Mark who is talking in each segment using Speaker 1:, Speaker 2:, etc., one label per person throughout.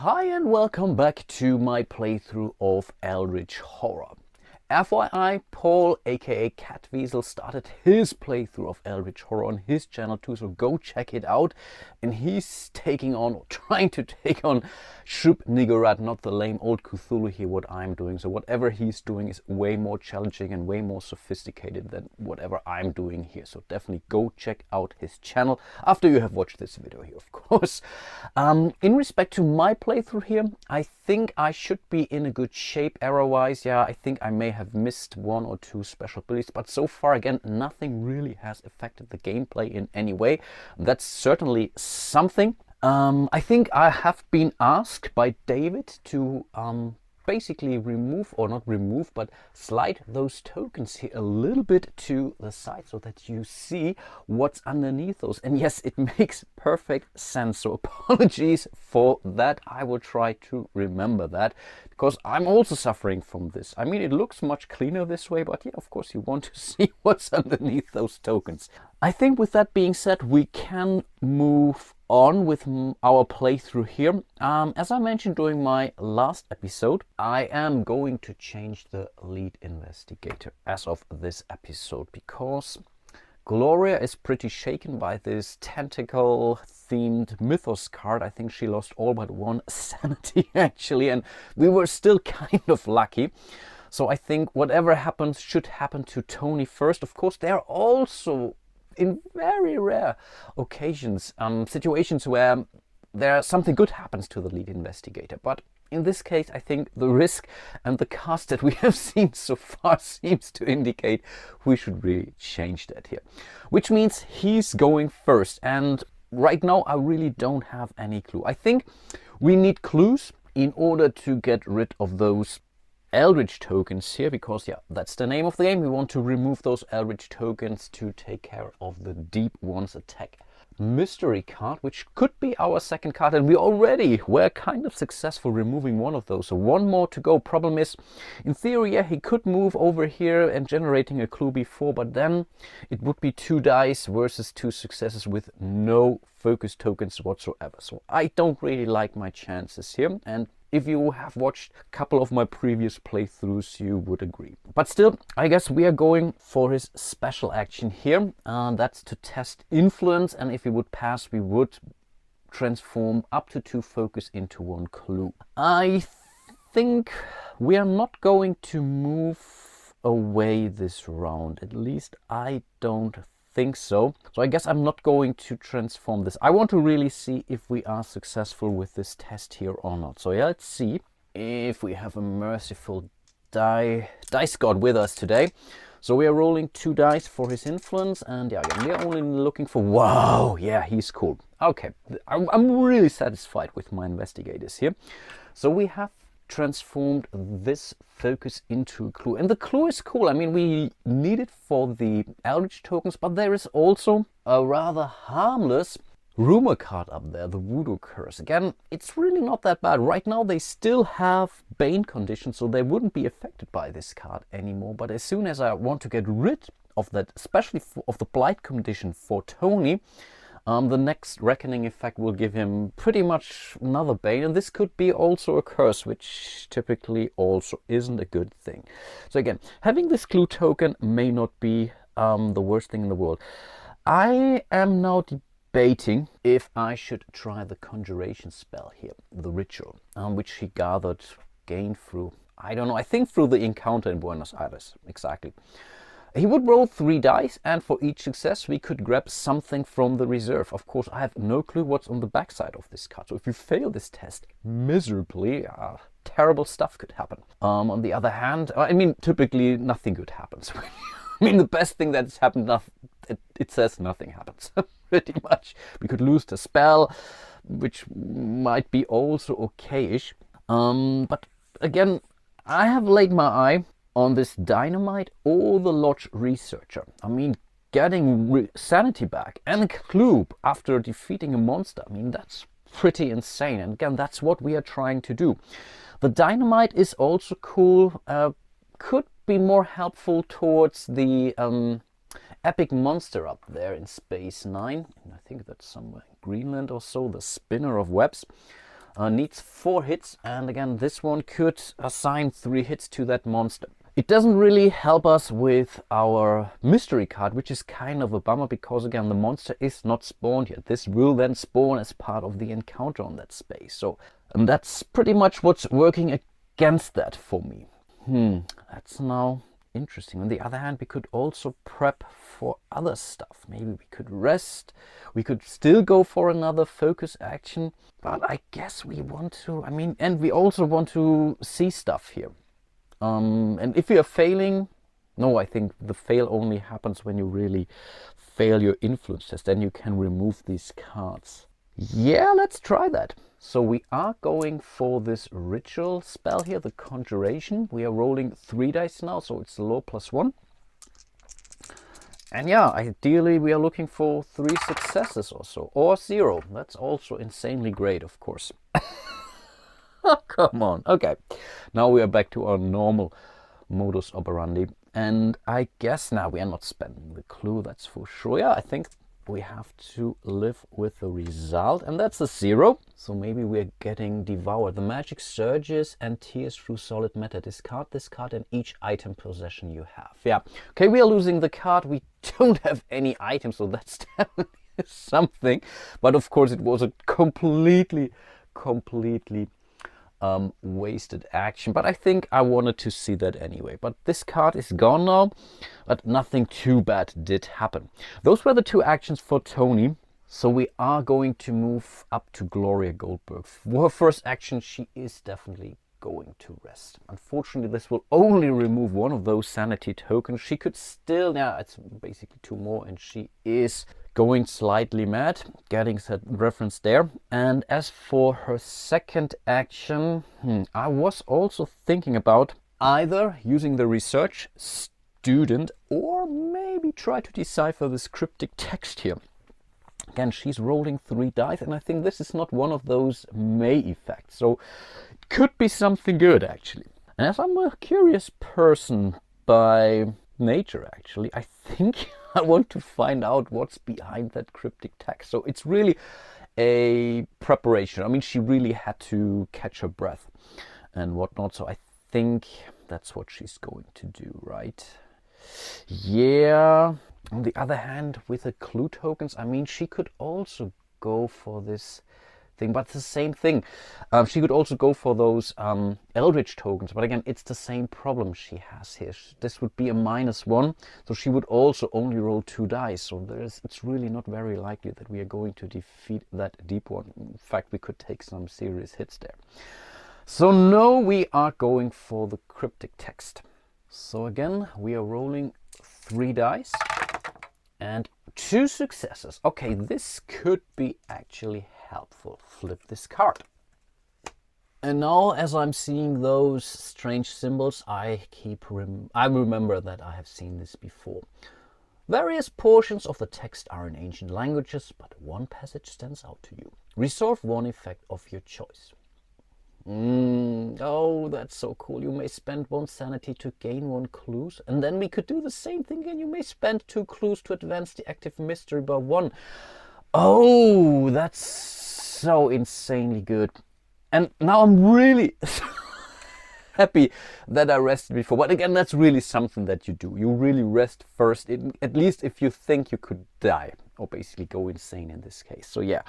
Speaker 1: Hi and welcome back to my playthrough of Eldritch Horror. FYI, Paul aka Catweasel started his playthrough of Eldritch Horror on his channel too, so go check it out. And he's taking on, or trying to take on, Shub-Niggurath, not the lame old Cthulhu here, what I'm doing. So whatever he's doing is way more challenging and way more sophisticated than whatever I'm doing here. So definitely go check out his channel after you have watched this video here, of course. In respect to my playthrough here, I think I should be in a good shape error-wise. Yeah, I think I may have missed one or two special abilities, but so far, again, nothing really has affected the gameplay in any way. That's certainly something. I think I have been asked by David to basically remove, or not remove, but slide those tokens here a little bit to the side so that you see what's underneath those. And yes, it makes perfect sense. So apologies for that. I will try to remember that, because I'm also suffering from this. I mean, it looks much cleaner this way, but yeah, of course you want to see what's underneath those tokens. I think with that being said, we can move on with our playthrough here. As I mentioned during my last episode, I am going to change the lead investigator as of this episode, because Gloria is pretty shaken by this tentacle themed Mythos card. I think she lost all but one sanity actually, and we were still kind of lucky. So I think whatever happens should happen to Tony first. Of course, there are also, in very rare occasions, situations where something good happens to the lead investigator. But in this case, I think the risk and the cast that we have seen so far seems to indicate we should really change that here. Which means he's going first. And right now, I really don't have any clue. I think we need clues in order to get rid of those Eldritch tokens here, because yeah, that's the name of the game. We want to remove those Eldritch tokens to take care of the Deep One's attack mystery card, which could be our second card, and we already were kind of successful removing one of those, so one more to go. Problem is, in theory, yeah, he could move over here and generating a clue before, but then it would be 2 dice versus 2 successes with no focus tokens whatsoever. So I don't really like my chances here, and if you have watched a couple of my previous playthroughs, you would agree. But still, I guess we are going for his special action here. That's to test influence, and if he would pass, we would transform up to 2 focus into 1 clue. I think we are not going to move away this round. At least I don't think so. So I guess I'm not going to transform this. I want to really see if we are successful with this test here or not. So yeah, let's see if we have a merciful dice god with us today. So we are rolling 2 dice for his influence, and yeah, again, we are only looking for, wow, yeah, he's cool. Okay, I'm really satisfied with my investigators here. So we have transformed this focus into a clue, and the clue is cool. I mean, we need it for the Eldritch tokens, but there is also a rather harmless rumor card up there, the Voodoo Curse. Again, it's really not that bad. Right now they still have Bane conditions, so they wouldn't be affected by this card anymore, but as soon as I want to get rid of that, especially of the Blight condition for Tony, the next Reckoning effect will give him pretty much another Bane, and this could be also a curse, which typically also isn't a good thing. So again, having this clue token may not be the worst thing in the world. I am now debating if I should try the conjuration spell here, the ritual, which he gained through, I don't know, I think through the encounter in Buenos Aires, exactly. He would roll 3 dice, and for each success we could grab something from the reserve. Of course, I have no clue what's on the backside of this card, so if you fail this test miserably, terrible stuff could happen. On the other hand, I mean, typically nothing good happens. I mean, the best thing that's happened, it says nothing happens, pretty much. We could lose the spell, which might be also okay-ish. But again, I have laid my eye on this Dynamite or the Lodge Researcher. I mean, getting sanity back and a clue after defeating a monster, I mean, that's pretty insane. And again, that's what we are trying to do. The Dynamite is also cool, could be more helpful towards the epic monster up there in Space 9. I think that's somewhere in Greenland or so, the Spinner of Webs. Needs 4 hits, and again this one could assign 3 hits to that monster. It doesn't really help us with our mystery card, which is kind of a bummer because again the monster is not spawned yet. This will then spawn as part of the encounter on that space. So and that's pretty much what's working against that for me. That's now interesting. On the other hand, we could also prep for other stuff. Maybe we could rest. We could still go for another focus action. But I guess we want to, and we also want to see stuff here. And if we are failing, no, I think the fail only happens when you really fail your influence test. Then you can remove these cards. Yeah, let's try that. So we are going for this ritual spell here, the conjuration. We are rolling 3 dice now, so it's low +1. And yeah, ideally we are looking for 3 successes or so, or 0. That's also insanely great, of course. Oh, come on. Okay, now we are back to our normal modus operandi. And I guess now we are not spending the clue, that's for sure. Yeah, I think we have to live with the result, and that's a 0. So maybe we're getting devoured. The magic surges and tears through solid matter. Discard this card and each item possession you have. Yeah, okay, we are losing the card. We don't have any items, so that's definitely something. But of course it was a completely wasted action, but I think I wanted to see that anyway. But this card is gone now, but nothing too bad did happen. Those were the 2 actions for Tony. So we are going to move up to Gloria Goldberg. For her first action, she is definitely going to rest. Unfortunately, this will only remove 1 of those sanity tokens. She could still, now it's basically 2 more, and she is going slightly mad, getting that reference there. And as for her second action, I was also thinking about either using the research student or maybe try to decipher this cryptic text here. Again, she's rolling 3 dice, and I think this is not one of those May effects, so it could be something good actually. And as I'm a curious person by nature actually, I think I want to find out what's behind that cryptic text. So it's really a preparation. She really had to catch her breath and whatnot. So I think that's what she's going to do, right? Yeah. On the other hand, with the clue tokens, she could also go for this thing, but it's the same thing. She could also go for those Eldritch tokens, but again, it's the same problem she has here. This would be a -1, so she would also only roll 2 dice. So it's really not very likely that we are going to defeat that deep one. In fact, we could take some serious hits there. So no, we are going for the cryptic text. So again, we are rolling 3 dice and 2 successes. Okay, this could be actually helpful. Flip this card. And now, as I'm seeing those strange symbols, I remember that I have seen this before. Various portions of the text are in ancient languages, but one passage stands out to you. Resolve 1 effect of your choice. Oh, that's so cool. You may spend 1 sanity to gain 1 clue. And then we could do the same thing again. You may spend 2 clues to advance the active mystery by 1. Oh, that's so insanely good. And now I'm really happy that I rested before. But again, that's really something that you do. You really rest first, at least if you think you could die or basically go insane in this case. So yeah,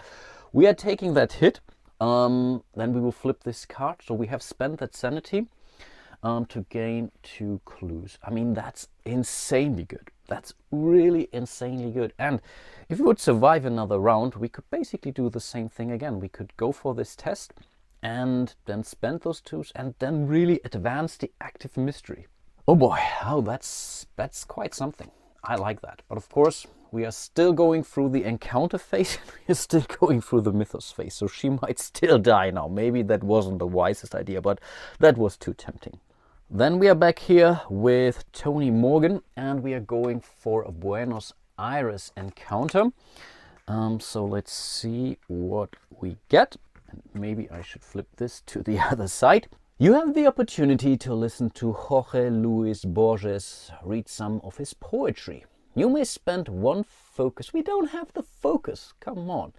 Speaker 1: we are taking that hit. Then we will flip this card. So we have spent that sanity to gain 2 clues. That's insanely good. That's really insanely good. And if we would survive another round, we could basically do the same thing again. We could go for this test and then spend those 2s and then really advance the active mystery. Oh boy, oh, that's quite something. I like that. But of course, we are still going through the encounter phase. We are still going through the Mythos phase. So she might still die now. Maybe that wasn't the wisest idea, but that was too tempting. Then we are back here with Tony Morgan, and we are going for a Buenos Aires encounter. So let's see what we get. And maybe I should flip this to the other side. You have the opportunity to listen to Jorge Luis Borges read some of his poetry. You may spend 1 focus. We don't have the focus, come on.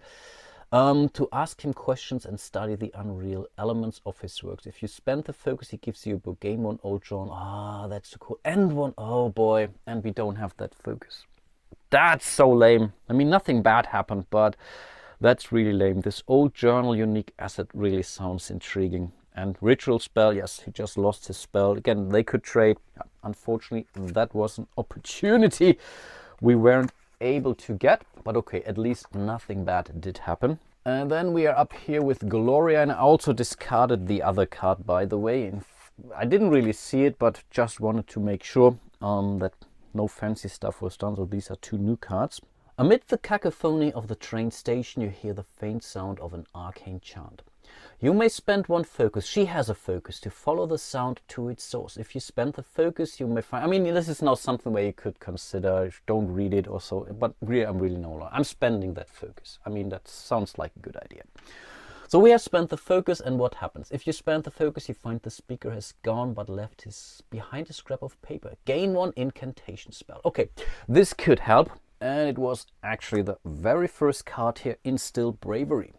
Speaker 1: to ask him questions and study the unreal elements of his works. If you spend the focus, he gives you a book. Gain 1 old journal. Ah, that's so cool. And 1, oh boy, and we don't have that focus. That's so lame. I mean, nothing bad happened, but that's really lame. This old journal unique asset really sounds intriguing. And ritual spell, yes, he just lost his spell. Again, they could trade. Unfortunately, that was an opportunity we weren't able to get. But okay, at least nothing bad did happen. And then we are up here with Gloria, and I also discarded the other card, by the way. I didn't really see it, but just wanted to make sure that no fancy stuff was done. So these are 2 new cards. Amid the cacophony of the train station, you hear the faint sound of an arcane chant. You may spend 1 focus. She has a focus to follow the sound to its source. If you spend the focus, you may find... I mean, this is now something where you could consider, don't read it or so, but really, I'm really no longer. I'm spending that focus. I mean, that sounds like a good idea. So we have spent the focus, and what happens? If you spend the focus, you find the speaker has gone but left behind a scrap of paper. Gain 1 incantation spell. Okay, this could help. And it was actually the very first card here, Instill Bravery.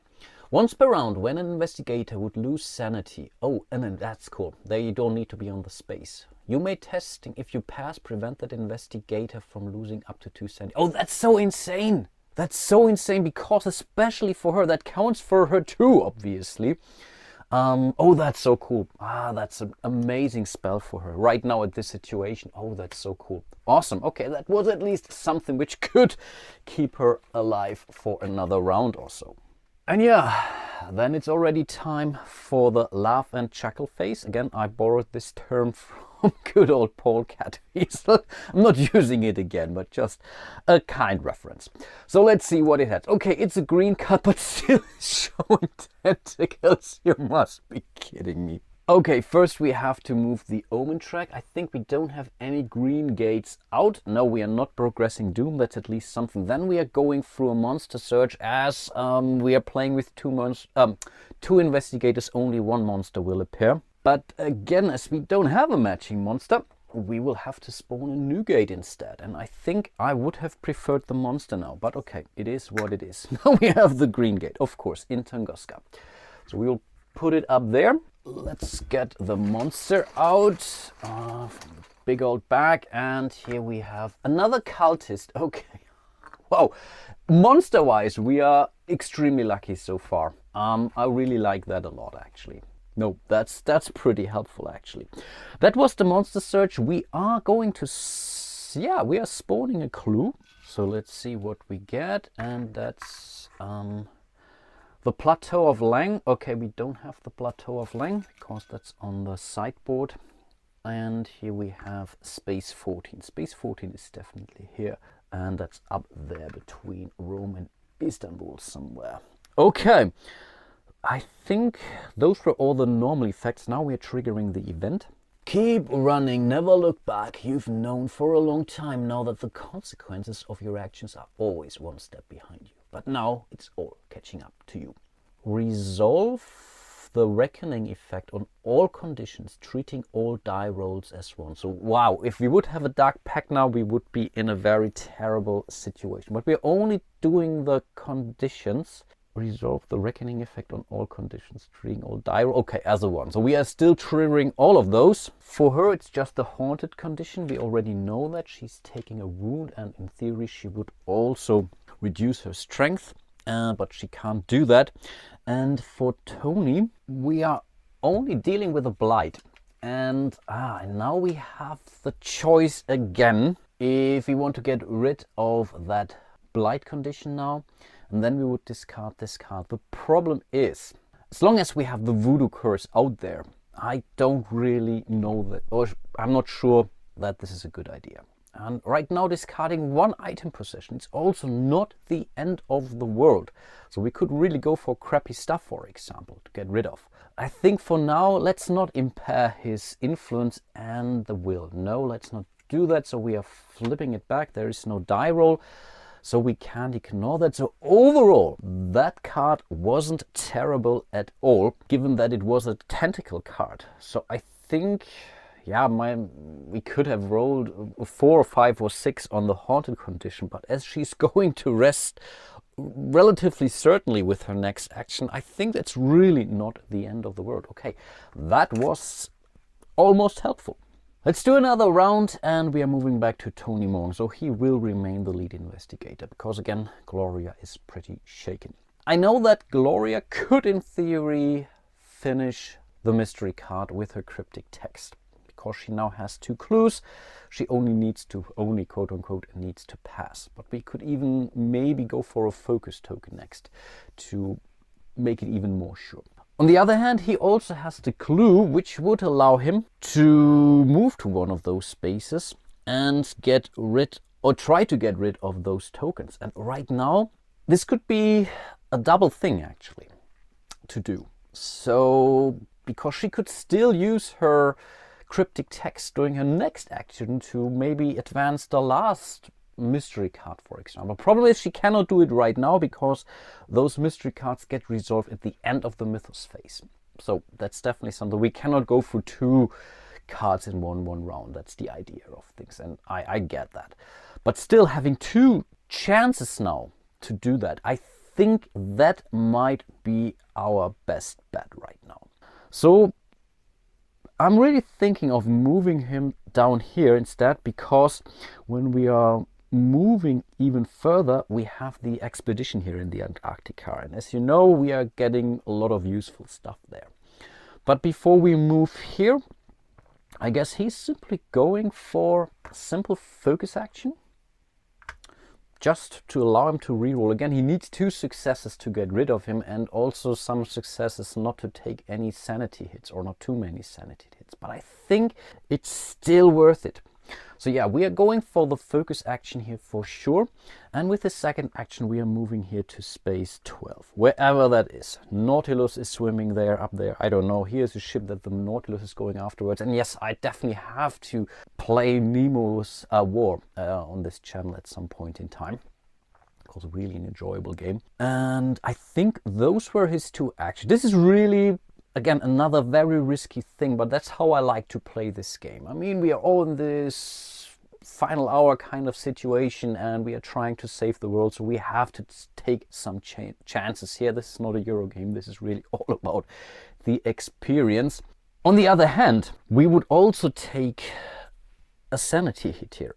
Speaker 1: Once per round, when an investigator would lose sanity, oh, and then that's cool, there you don't need to be on the space. You may testing, if you pass, prevent that investigator from losing up to 2 sanity. Oh, that's so insane! That's so insane, because especially for her, that counts for her too, obviously. Oh, that's so cool. Ah, that's an amazing spell for her right now at this situation. Oh, that's so cool. Awesome. Okay, that was at least something which could keep her alive for another round or so. And yeah, then it's already time for the laugh and chuckle phase. Again, I borrowed this term from good old Paul Catweasel. I'm not using it again, but just a kind reference. So let's see what it has. Okay, it's a green card, but still showing tentacles. You must be kidding me. Okay, first we have to move the Omen track. I think we don't have any green gates out. No, we are not progressing Doom. That's at least something. Then we are going through a monster search as we are playing with 2 investigators. Only 1 monster will appear. But again, as we don't have a matching monster, we will have to spawn a new gate instead. And I think I would have preferred the monster now. But okay, it is what it is. Now we have the green gate, of course, in Tunguska. So we will put it up there. Let's get the monster out from the big old bag. And here we have another cultist. Okay. Wow. Monster-wise, we are extremely lucky so far. I really like that a lot, actually. No, that's pretty helpful, actually. That was the monster search. We are going to... Yeah, we are spawning a clue. So let's see what we get. And that's... the Plateau of Lang. Okay, we don't have the Plateau of Lang because that's on the sideboard. And here we have Space 14. Space 14 is definitely here. And that's up there between Rome and Istanbul somewhere. Okay, I think those were all the normal effects. Now we're triggering the event. Keep running, never look back. You've known for a long time now that the consequences of your actions are always 1 step behind you. But now it's all catching up to you. Resolve the reckoning effect on all conditions, treating all die rolls as 1. So wow, if we would have a dark pack now, we would be in a very terrible situation. But we're only doing the conditions. Resolve the reckoning effect on all conditions, treating all die roll. Okay, as a 1. So we are still triggering all of those. For her, it's just the haunted condition. We already know that she's taking a wound, and in theory, she would also reduce her strength. But she can't do that. And for Tony, we are only dealing with a blight. And now we have the choice again if we want to get rid of that blight condition now. And then we would discard this card. The problem is, as long as we have the voodoo curse out there, I don't really know that, or I'm not sure that this is a good idea. And right now discarding 1 item possession, it's also not the end of the world. So we could really go for crappy stuff, for example, to get rid of. I think for now, let's not impair his influence and the will. No, let's not do that. So we are flipping it back. There is no die roll, so we can't ignore that. So overall, that card wasn't terrible at all, given that it was a tentacle card. So I think... yeah, we could have rolled 4 or 5 or 6 on the haunted condition, but as she's going to rest relatively certainly with her next action, I think that's really not the end of the world. Okay, that was almost helpful. Let's do another round, and we are moving back to Tony Morn, so he will remain the lead investigator, because again, Gloria is pretty shaken. I know that Gloria could, in theory, finish the mystery card with her cryptic text, because she now has 2 clues. She only quote unquote needs to pass. But we could even maybe go for a focus token next to make it even more sure. On the other hand, he also has the clue, which would allow him to move to one of those spaces and get rid, or try to get rid of those tokens. And right now, this could be a double thing actually to do. So, because she could still use her cryptic text during her next action to maybe advance the last mystery card, for example. Problem is she cannot do it right now because those mystery cards get resolved at the end of the Mythos phase. So that's definitely something. We cannot go through 2 cards in one round. That's the idea of things, and I get that. But still, having 2 chances now to do that, I think that might be our best bet right now. So I'm really thinking of moving him down here instead, because when we are moving even further, we have the expedition here in the Antarctica, and as you know, we are getting a lot of useful stuff there. But before we move here, I guess he's simply going for a simple focus action, just to allow him to reroll. Again, he needs 2 successes to get rid of him, and also some successes not to take any sanity hits, or not too many sanity hits. But I think it's still worth it. So yeah, we are going for the focus action here for sure. And with the second action, we are moving here to space 12, wherever that is. Nautilus is swimming there, up there, I don't know. Here's a ship that the Nautilus is going afterwards. And yes, I definitely have to play Nemo's War on this channel at some point in time. It was really an enjoyable game. And I think those were his 2 actions. This is really, again, another very risky thing, but that's how I like to play this game. I mean, we are all in this final hour kind of situation, and we are trying to save the world, so we have to take some chances here. This is not a Euro game. This is really all about the experience. On the other hand, we would also take a sanity hit here.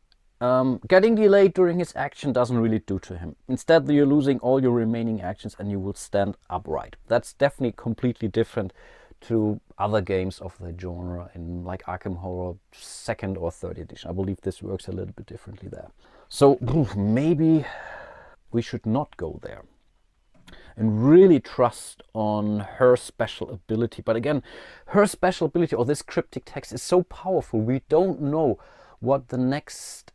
Speaker 1: Getting delayed during his action doesn't really do to him. Instead, you're losing all your remaining actions and you will stand upright. That's definitely completely different to other games of the genre in like Arkham Horror 2nd or 3rd edition. I believe this works a little bit differently there. So maybe we should not go there and really trust on her special ability. But again, her special ability, or this cryptic text, is so powerful. We don't know what the next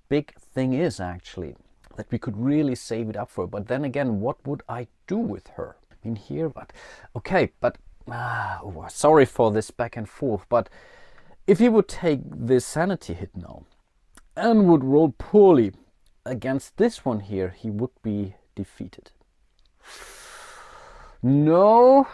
Speaker 1: big thing is actually, that we could really save it up for. But then again, what would I do with her in here? But okay, but sorry for this back and forth, but if he would take this sanity hit now and would roll poorly against this one here, he would be defeated. No,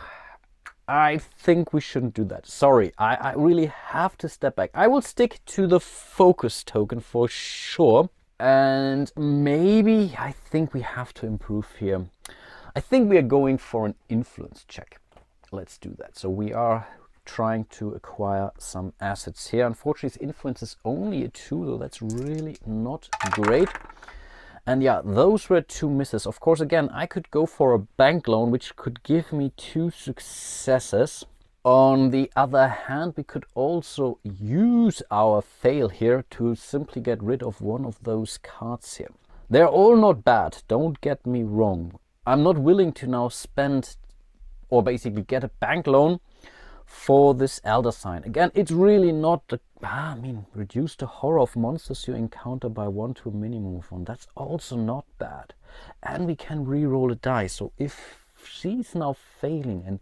Speaker 1: I think we shouldn't do that. Sorry, I really have to step back. I will stick to the focus token for sure. And maybe I think we have to improve here. I think we are going for an influence check. Let's do that. So we are trying to acquire some assets here. Unfortunately, his influence is only a 2, so that's really not great. And yeah, those were 2 misses. Of course, again, I could go for a bank loan, which could give me 2 successes. On the other hand, we could also use our fail here to simply get rid of one of those cards here. They're all not bad, don't get me wrong. I'm not willing to now spend, or basically get a bank loan for this Elder Sign. Again, it's really not the, reduce the horror of monsters you encounter by 1 to a minimum of 1. That's also not bad. And we can re-roll a die. So if she's now failing,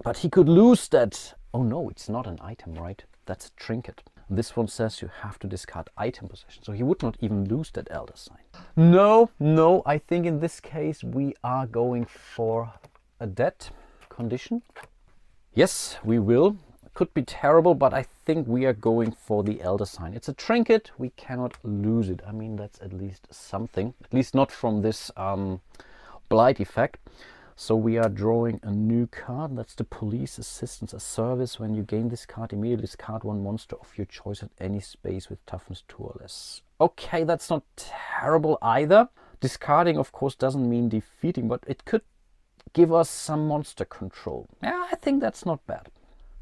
Speaker 1: but he could lose that. Oh no, it's not an item, right? That's a trinket. This one says you have to discard item possession. So he would not even lose that Elder Sign. No, I think in this case we are going for a debt condition. Yes, we will. Could be terrible, but I think we are going for the Elder Sign. It's a trinket. We cannot lose it. I mean, that's at least something. At least not from this blight effect. So we are drawing a new card. That's the Police Assistance, a service. When you gain this card, immediately discard one monster of your choice at any space with toughness 2 or less. Okay, that's not terrible either. Discarding, of course, doesn't mean defeating, but it could give us some monster control. Yeah, I think that's not bad.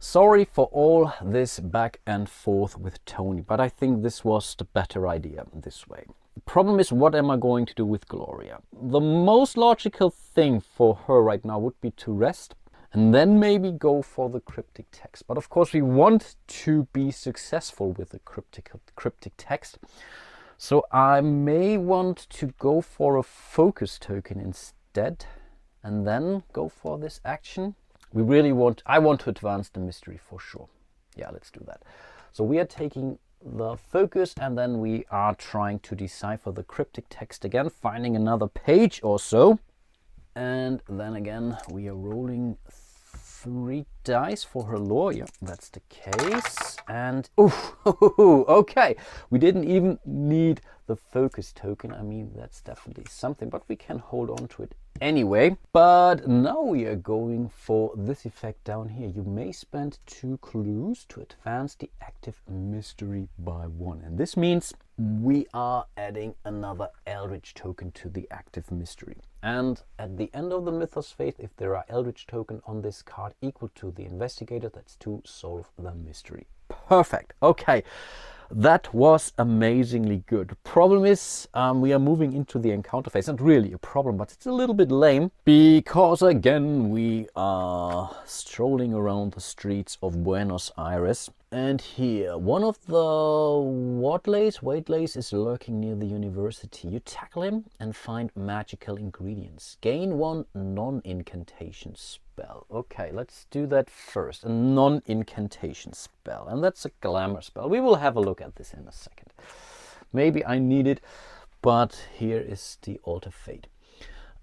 Speaker 1: Sorry for all this back and forth with Tony, but I think this was the better idea this way. The problem is, what am I going to do with Gloria? The most logical thing for her right now would be to rest and then maybe go for the cryptic text. But of course we want to be successful with the cryptic text. So I may want to go for a focus token instead and then go for this action. I want to advance the mystery for sure. Yeah, let's do that. So we are taking the focus and then we are trying to decipher the cryptic text again, finding another page or so. And then again, we are rolling 3 dice for her lore. Yeah, that's the case. And okay, we didn't even need the focus token. I mean, that's definitely something, but we can hold on to it anyway. But now we are going for this effect down here. You may spend 2 clues to advance the active mystery by 1. And this means we are adding another Eldritch token to the active mystery. And at the end of the Mythos phase, if there are Eldritch tokens on this card equal to the Investigator, that's to solve the mystery. Perfect. Okay. That was amazingly good. Problem is, we are moving into the encounter phase. Not really a problem, but it's a little bit lame because again we are strolling around the streets of Buenos Aires. And here, one of the Waitlays is lurking near the university. You tackle him and find magical ingredients. Gain 1 non-incantation spell. Okay, let's do that first. A non-incantation spell. And that's a glamour spell. We will have a look at this in a second. Maybe I need it, but here is the Alter Fate.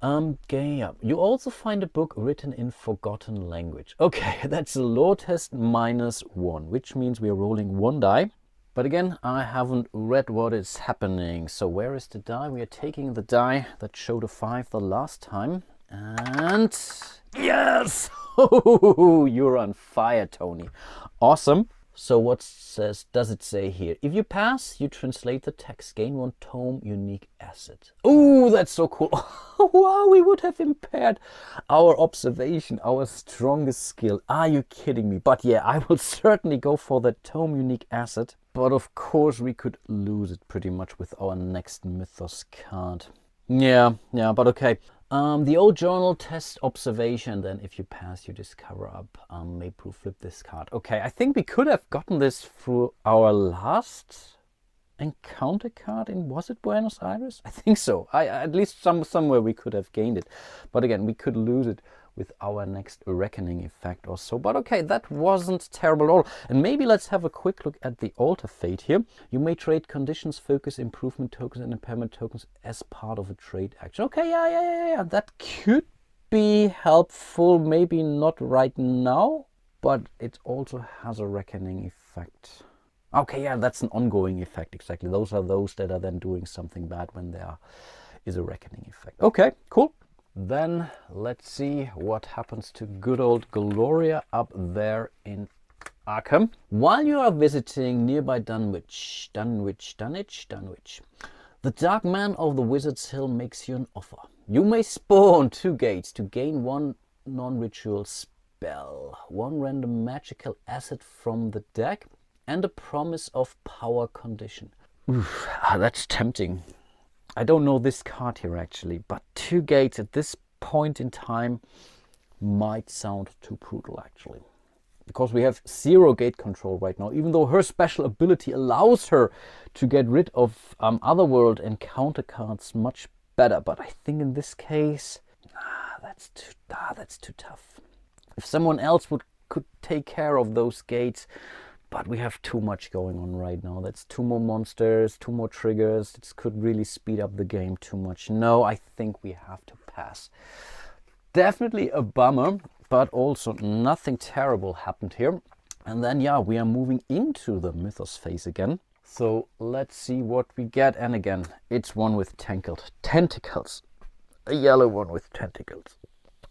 Speaker 1: You also find a book written in forgotten language. Okay, that's a lore test -1, which means we are rolling 1 die. But again, I haven't read what is happening. So where is the die? We are taking the die that showed a 5 the last time. And yes! You're on fire, Tony. Awesome. So what does it say here? If you pass, you translate the text, gain 1 tome unique asset. Oh, that's so cool. Wow, we would have impaired our observation, our strongest skill. Are you kidding me? But yeah, I will certainly go for that tome unique asset. But of course we could lose it pretty much with our next Mythos card. Yeah, but okay. The old journal test observation, then if you pass, you discover up. May proof flip this card. Okay, I think we could have gotten this through our last encounter card in, was it Buenos Aires? I think so. At least somewhere we could have gained it. But again, we could lose it with our next reckoning effect or so. But okay, that wasn't terrible at all. And maybe let's have a quick look at the Alter Fate here. You may trade conditions, focus, improvement tokens and impairment tokens as part of a trade action. Okay, yeah. That could be helpful. Maybe not right now, but it also has a reckoning effect. Okay, yeah, that's an ongoing effect, exactly. Those are those that are then doing something bad when there is a reckoning effect. Okay, cool. Then let's see what happens to good old Gloria up there in Arkham. While you are visiting nearby Dunwich, the Dark Man of the Wizard's Hill makes you an offer. You may spawn 2 gates to gain 1 non-ritual spell, 1 random magical asset from the deck, and a promise of power condition. Oof, that's tempting. I don't know this card here actually, but 2 gates at this point in time might sound too brutal actually. Because we have 0 gate control right now, even though her special ability allows her to get rid of Otherworld encounter cards much better. But I think in this case, that's too tough. If someone else could take care of those gates, but we have too much going on right now. That's 2 more monsters, 2 more triggers. This could really speed up the game too much. No, I think we have to pass. Definitely a bummer, but also nothing terrible happened here. And then, yeah, we are moving into the Mythos phase again. So let's see what we get. And again, it's one with tentacles. a yellow one with tentacles.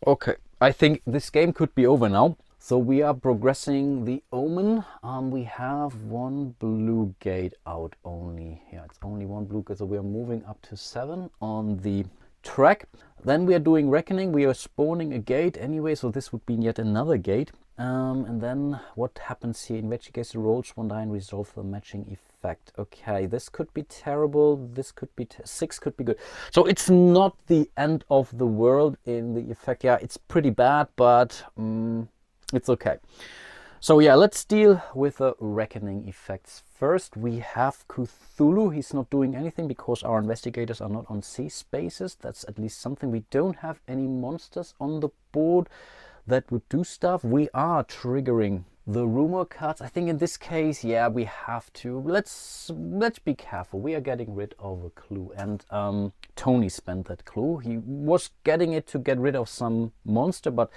Speaker 1: Okay, I think this game could be over now. So we are progressing the Omen. We have one blue gate out only. Yeah, it's only one blue gate, so we are moving up to 7 on the track. Then we are doing Reckoning. We are spawning a gate anyway, so this would be yet another gate. And then what happens here? Investigator rolls one die and resolve the matching effect. Okay, this could be terrible. This could be 6 could be good. So it's not the end of the world in the effect. Yeah, it's pretty bad, but it's okay. So yeah, let's deal with the Reckoning effects. First, we have Cthulhu. He's not doing anything because our investigators are not on C spaces. That's at least something. We don't have any monsters on the board that would do stuff. We are triggering the rumor cards. I think in this case, yeah, we have to. Let's be careful. We are getting rid of a clue, and Tony spent that clue. He was getting it to get rid of some monster, but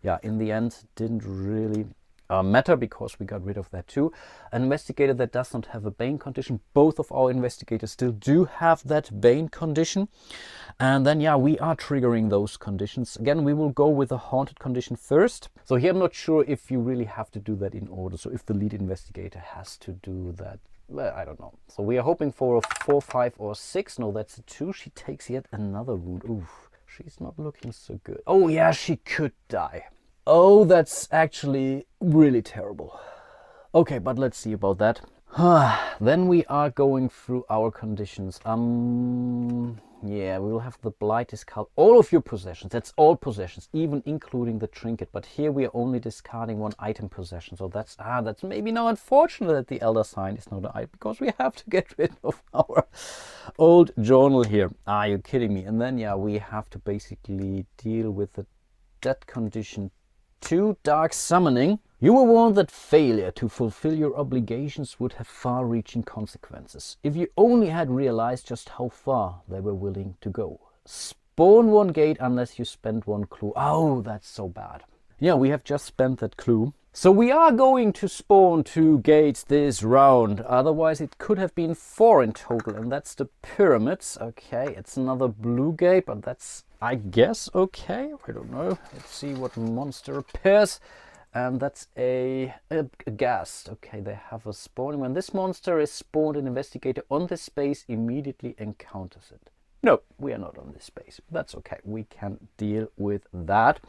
Speaker 1: yeah, in the end, didn't really matter because we got rid of that too. An investigator that does not have a Bane condition. Both of our investigators still do have that Bane condition. And then, yeah, we are triggering those conditions. Again, we will go with the haunted condition first. So here I'm not sure if you really have to do that in order. So if the lead investigator has to do that, well, I don't know. So we are hoping for a 4, 5, or 6. No, that's a 2. She takes yet another wound. Oof, she's not looking so good. Oh yeah, she could die. Oh, that's actually really terrible. Okay, but let's see about that. Then we are going through our conditions. Yeah, we will have the blight discard all of your possessions. That's all possessions, even including the trinket. But here we are only discarding 1 item possession. So that's maybe now unfortunate that the Elder Sign is not an item, because we have to get rid of our old journal here. Are you kidding me? And then, yeah, we have to basically deal with the dead condition 2, Dark Summoning. You were warned that failure to fulfill your obligations would have far-reaching consequences. If you only had realized just how far they were willing to go. Spawn 1 gate unless you spend 1 clue. Oh, that's so bad. Yeah, we have just spent that clue. So we are going to spawn 2 gates this round. Otherwise it could have been 4 in total, and that's the pyramids. Okay, it's another blue gate, but that's, I guess, okay. I don't know. Let's see what monster appears. And that's a ghast. Okay, they have a spawning. When this monster is spawned, an investigator on this space immediately encounters it. No, we are not on this space. That's okay. We can deal with that.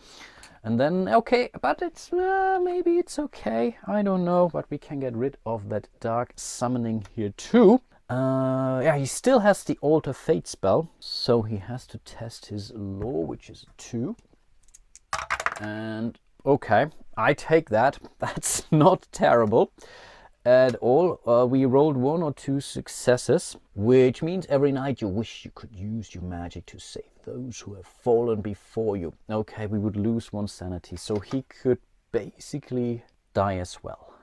Speaker 1: And then, okay, but it's maybe it's okay. I don't know, but we can get rid of that Dark Summoning here too. Yeah, he still has the Alter Fate spell, so he has to test his law, which is 2. And okay, I take that. That's not terrible at all. We rolled 1 or 2 successes, which means every night you wish you could use your magic to save those who have fallen before you. Okay, we would lose 1 sanity, so he could basically die as well.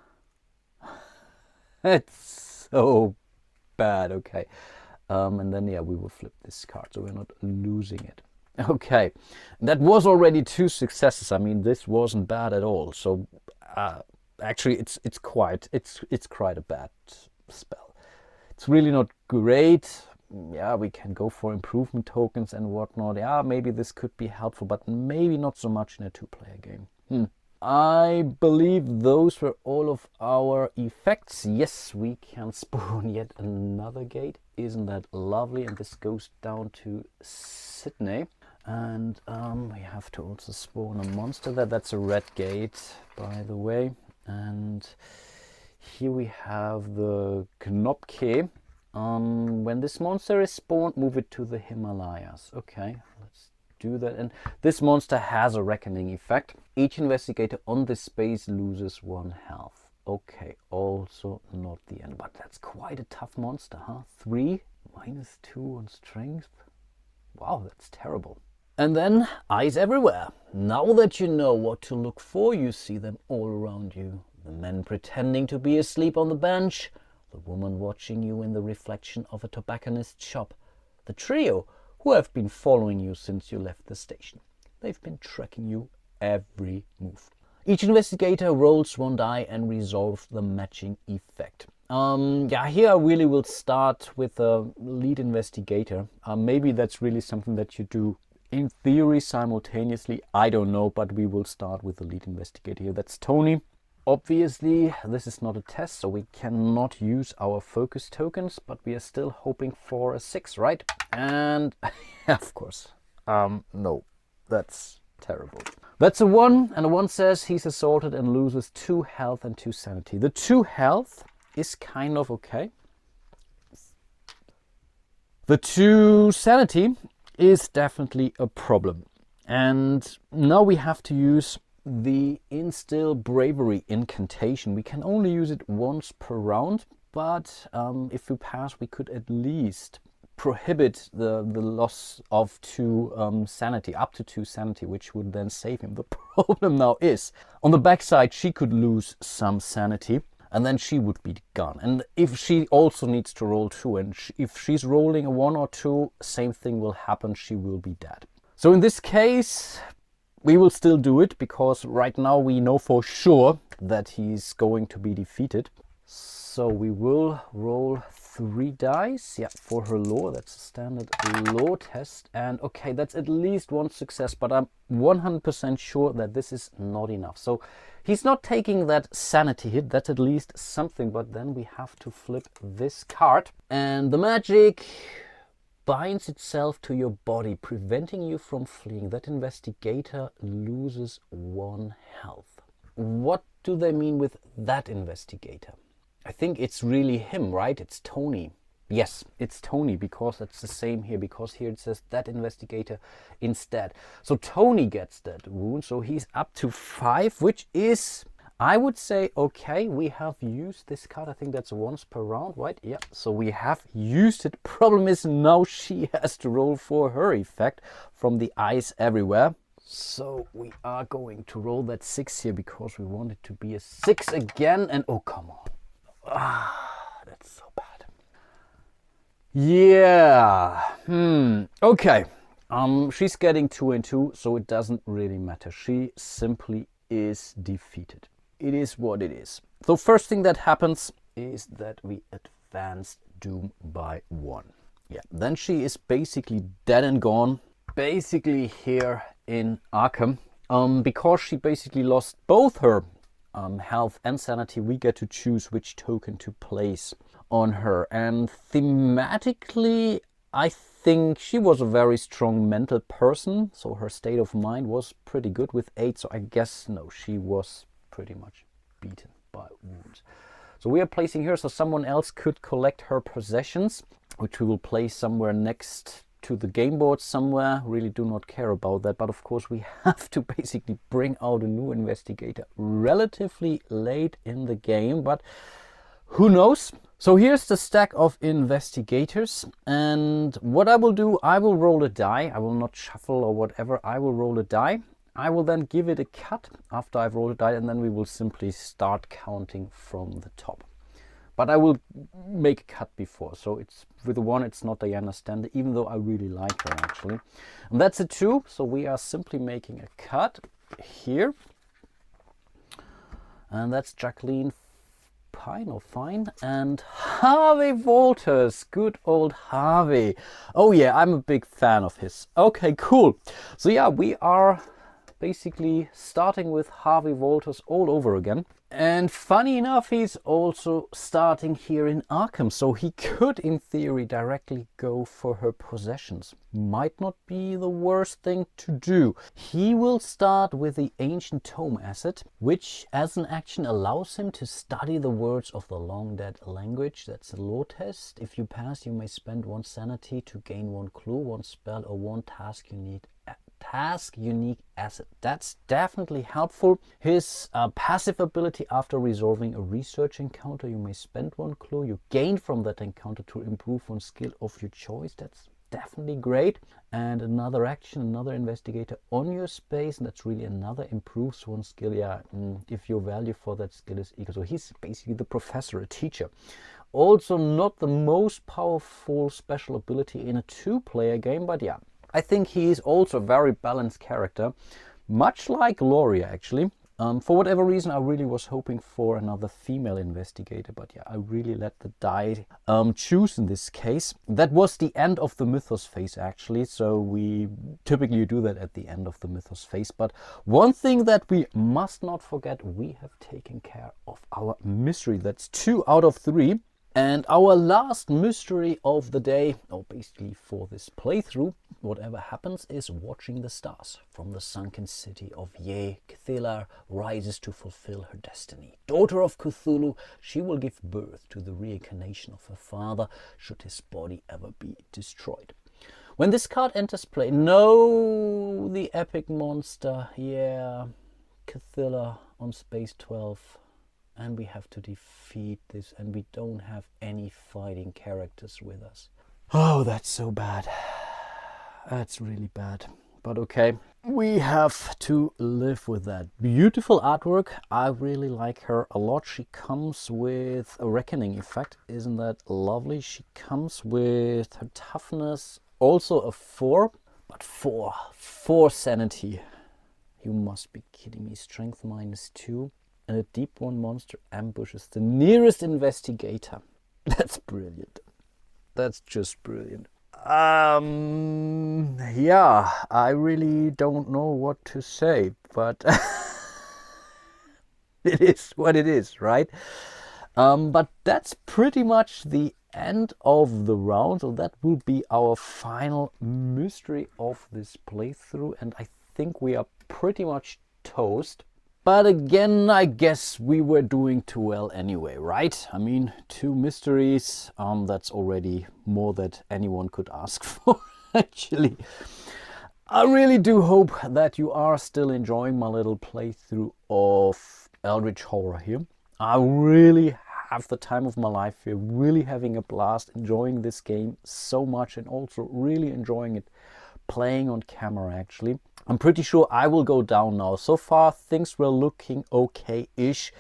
Speaker 1: It's so bad. Okay, and then, yeah, we will flip this card, so we're not losing it. Okay, that was already 2 successes. I mean, this wasn't bad at all. So actually, it's quite a bad spell. It's really not great. Yeah, we can go for improvement tokens and whatnot. Yeah, maybe this could be helpful, but maybe not so much in a 2-player game. I believe those were all of our effects. Yes, we can spawn yet another gate. Isn't that lovely? And this goes down to Sydney. And we have to also spawn a monster there. That's a red gate, by the way. And here we have the Knopke. When this monster is spawned, move it to the Himalayas. Okay, let's do that. And this monster has a reckoning effect. Each investigator on this space loses 1 health. Okay, also not the end, but that's quite a tough monster, huh? 3 minus 2 on strength. Wow, that's terrible. And then eyes everywhere. Now that you know what to look for, you see them all around you. The men pretending to be asleep on the bench, the woman watching you in the reflection of a tobacconist's shop, the trio who have been following you since you left the station. They've been tracking you every move. Each investigator rolls 1 die and resolve the matching effect. Yeah, here I really will start with a lead investigator. Maybe that's really something that you do in theory simultaneously. I don't know, but we will start with the lead investigator here. That's Tony. Obviously, this is not a test, so we cannot use our focus tokens, but we are still hoping for a 6, right? And of course, no, that's terrible. That's a 1, and a 1 says he's assaulted and loses 2 health and 2 sanity. The 2 health is kind of okay. The 2 sanity is definitely a problem. And now we have to use the Instill Bravery incantation. We can only use it once per round, but if we pass, we could at least prohibit the loss of 2 sanity, up to 2 sanity, which would then save him. The problem now is, on the backside, she could lose some sanity, and then she would be gone. And if she also needs to roll 2, and if she's rolling a 1 or 2, same thing will happen, she will be dead. So in this case, we will still do it, because right now we know for sure that he's going to be defeated. So we will roll 3 dice, yeah, for her lore. That's a standard lore test. And okay, that's at least 1 success, but I'm 100% sure that this is not enough. So he's not taking that sanity hit. That's at least something, but then we have to flip this card. And the magic binds itself to your body, preventing you from fleeing. That investigator loses 1 health. What do they mean with that investigator? I think it's really him, right? It's Tony. Yes, it's Tony, because it's the same here, because here it says that investigator instead. So Tony gets that wound, so he's up to 5, which is, I would say, okay, we have used this card. I think that's once per round, right? Yeah, so we have used it. Problem is now she has to roll for her effect from the eyes everywhere. So we are going to roll that 6 here, because we want it to be a 6 again. And oh, come on. That's so bad. Yeah. Okay. She's getting 2 and 2, so it doesn't really matter. She simply is defeated. It is what it is. So first thing that happens is that we advance Doom by 1. Yeah, then she is basically dead and gone, basically here in Arkham. Because she basically lost both her health and sanity, we get to choose which token to place on her. And thematically, I think she was a very strong mental person, so her state of mind was pretty good with 8. So I guess, no, she was pretty much beaten by wounds. So we are placing her, so someone else could collect her possessions, which we will place somewhere next to the game board somewhere. Really do not care about that, but of course we have to basically bring out a new investigator relatively late in the game, but who knows? So here's the stack of investigators, and what I will do, I will roll a die. I will not shuffle or whatever. I will roll a die. I will then give it a cut after I've rolled a die, and then we will simply start counting from the top. But I will make a cut before, so it's with the 1, it's not Diana Stanley, even though I really like her actually. And that's a 2, so we are simply making a cut here. And that's Jacqueline Pine or Fine and Harvey Walters, good old Harvey. Oh yeah, I'm a big fan of his. Okay, cool. So yeah, we are basically starting with Harvey Walters all over again. And funny enough, he's also starting here in Arkham, so he could in theory directly go for her possessions. Might not be the worst thing to do. He will start with the Ancient Tome asset, which as an action allows him to study the words of the long dead language. That's a lore test. If you pass, you may spend 1 sanity to gain 1 clue, 1 spell, or 1 task unique asset. That's definitely helpful. His passive ability, after resolving a research encounter, you may spend 1 clue you gain from that encounter to improve 1 skill of your choice. That's definitely great. And another action, another investigator on your space, and that's really another improves 1 skill. Yeah, if your value for that skill is equal. So he's basically the professor, a teacher. Also not the most powerful special ability in a 2-player game, but yeah, I think he is also a very balanced character, much like Gloria actually. For whatever reason, I really was hoping for another female investigator, but yeah, I really let the die choose in this case. That was the end of the Mythos phase, actually, so we typically do that at the end of the Mythos phase. But one thing that we must not forget, we have taken care of our mystery. That's 2 out of 3. And our last mystery of the day, or basically for this playthrough, whatever happens, is watching the stars. From the sunken city of Ye, Cthulhu rises to fulfill her destiny. Daughter of Cthulhu, she will give birth to the reincarnation of her father, should his body ever be destroyed. When this card enters play, no, the epic monster, yeah, Cthulhu on space 12. And we have to defeat this, and we don't have any fighting characters with us. Oh, that's so bad. That's really bad. But okay, we have to live with that. Beautiful artwork. I really like her a lot. She comes with a reckoning effect. Isn't that lovely? She comes with her toughness, also a 4, but 4 sanity. You must be kidding me. Strength -2. And a deep one monster ambushes the nearest investigator. That's brilliant. That's just brilliant. Yeah, I really don't know what to say, but it is what it is, right? But that's pretty much the end of the round. So that will be our final mystery of this playthrough. And I think we are pretty much toast. But again, I guess we were doing too well anyway, right? I mean, 2 mysteries, that's already more than anyone could ask for, actually. I really do hope that you are still enjoying my little playthrough of Eldritch Horror here. I really have the time of my life here, really having a blast, enjoying this game so much, and also really enjoying it playing on camera, actually. I'm pretty sure I will go down now. So far things were looking okay-ish,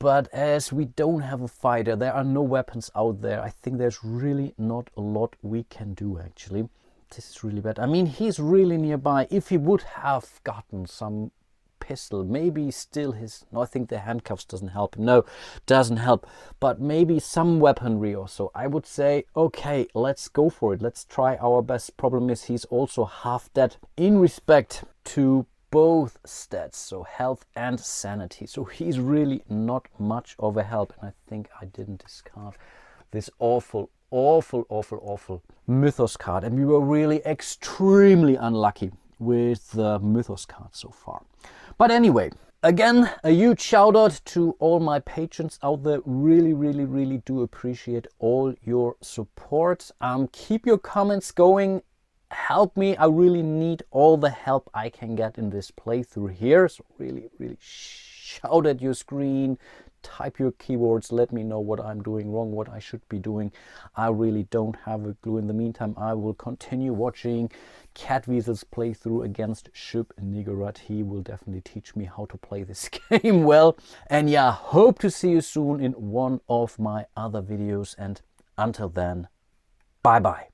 Speaker 1: but as we don't have a fighter, there are no weapons out there, I think there's really not a lot we can do, actually. This is really bad. I mean, he's really nearby. If he would have gotten some pistol, maybe still his, no, I think the handcuffs doesn't help. No, doesn't help, but maybe some weaponry or so, I would say, okay, let's go for it. Let's try our best. Problem is he's also half dead in respect to both stats, so health and sanity. So he's really not much of a help. And I think I didn't discard this awful Mythos card. And we were really extremely unlucky with the Mythos card so far. But anyway, again, a huge shout out to all my patrons out there. Really do appreciate all your support. Keep your comments going. Help me. I really need all the help I can get in this playthrough here. So really shout at your screen. Type your keywords. Let me know what I'm doing wrong, what I should be doing. I really don't have a clue. In the meantime, I will continue watching Catweasel's playthrough against Shub Nigarat. He will definitely teach me how to play this game well. And yeah, hope to see you soon in one of my other videos. And until then, bye bye.